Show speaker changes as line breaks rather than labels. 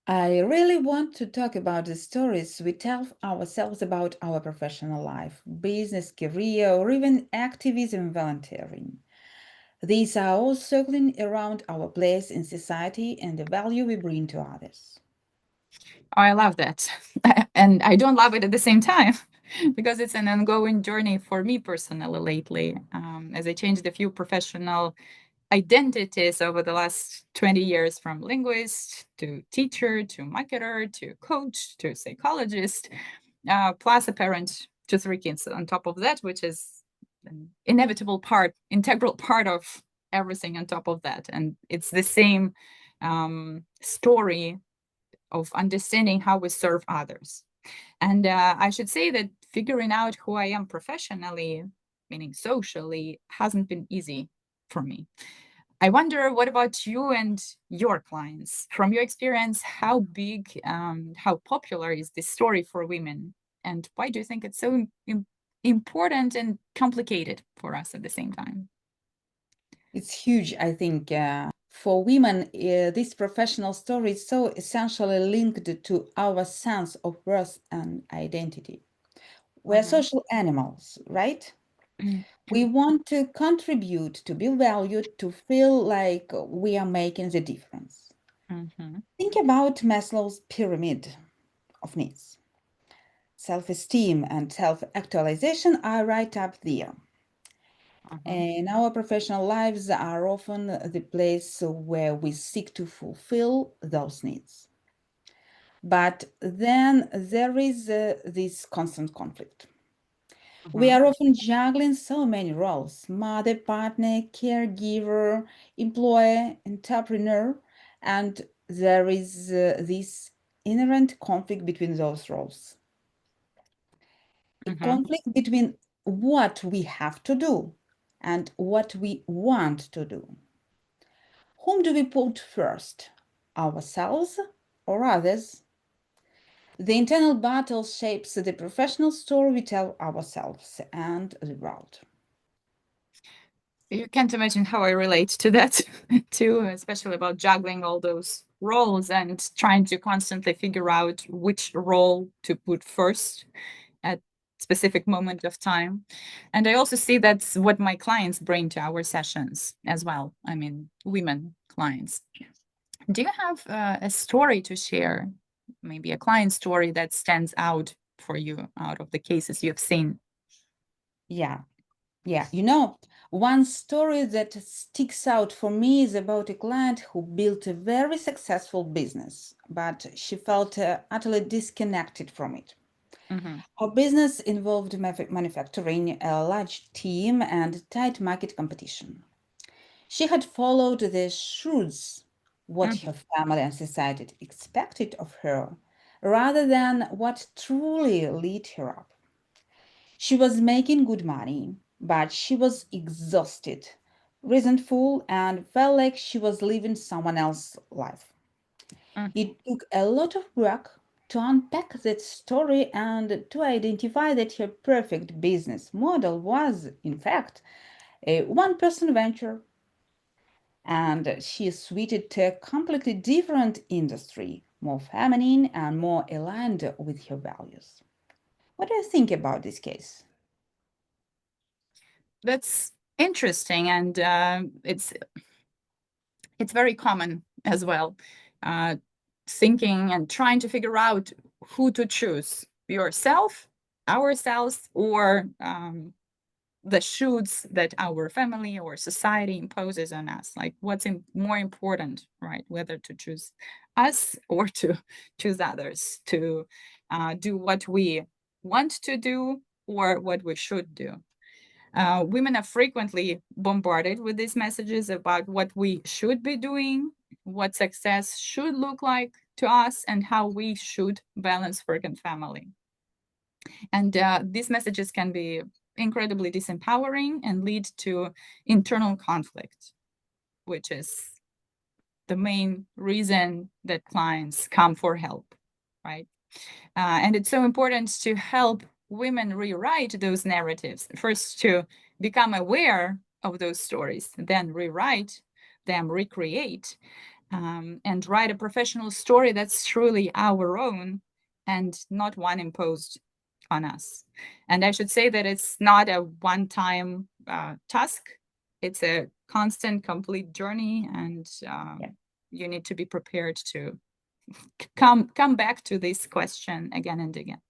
I really want to talk about the stories we tell ourselves about our professional life, business, career, or even activism volunteering. These are all circling around our place in society and the value we bring to others.
Oh, I love that. And I don't love it at the same time because it's an ongoing journey for me personally lately. As I changed a few professional identities over the last 20 years, from linguist to teacher to marketer to coach to psychologist, plus a parent to three kids on top of that, which is an inevitable part, integral part of everything on top of that. And it's the same story of understanding how we serve others. And I should say that figuring out who I am professionally, meaning socially, hasn't been easy for me. I wonder, what about you and your clients? From your experience, how big, how popular is this story for women? And why do you think it's so important and complicated for us at the same time?
It's huge, I think. For women, this professional story is so essentially linked to our sense of worth and identity. We're
Mm-hmm.
social animals, right?
Mm-hmm.
We want to contribute, to be valued, to feel like we are making the difference.
Mm-hmm.
Think about Maslow's pyramid of needs. Self esteem and self actualization are right up there.
Mm-hmm.
And our professional lives are often the place where we seek to fulfill those needs. But then there is this constant conflict. We
Mm-hmm.
are often juggling so many roles: mother, partner, caregiver, employer, entrepreneur, and there is this inherent conflict between those roles. A
Mm-hmm.
conflict between what we have to do and what we want to do. Whom do we put first? Ourselves or others? The internal battle shapes the professional story we tell ourselves and the world.
You can't imagine how I relate to that too, especially about juggling all those roles and trying to constantly figure out which role to put first at specific moment of time. And I also see that's what my clients bring to our sessions as well. I mean, women clients. Do you have a story to share? Maybe a client story that stands out for you out of the cases you've seen?
Yeah, yeah. One story that sticks out for me is about a client who built a very successful business, but she felt utterly disconnected from it.
Hmm.
Her business involved manufacturing, a large team, and tight market competition. She had followed the shoulds, what her family and society expected of her, rather than what truly lit her up. She was making good money, but she was exhausted, resentful, and felt like she was living someone else's life.
Hmm.
It took a lot of work to unpack that story and to identify that her perfect business model was, in fact, a one person venture, and she switched to a completely different industry, more feminine and more aligned with her values. What do you think about this case?
That's interesting, and it's very common as well. Uh, Thinking and trying to figure out who to choose: yourself, ourselves, or the shoulds that our family or society imposes on us. Like, what's more important, right? Whether to choose us or to choose others, to do what we want to do or what we should do. Women are frequently bombarded with these messages about what we should be doing, what success should look like to us, and how we should balance work and family. And these messages can be incredibly disempowering and lead to internal conflict, which is the main reason that clients come for help, right? And it's so important to help women rewrite those narratives. First, to become aware of those stories, then rewrite them, recreate, and write a professional story that's truly our own and not one imposed on us. And I should say that it's not a one-time task. It's a constant, complete journey, and
Yeah.
you need to be prepared to come back to this question again and again.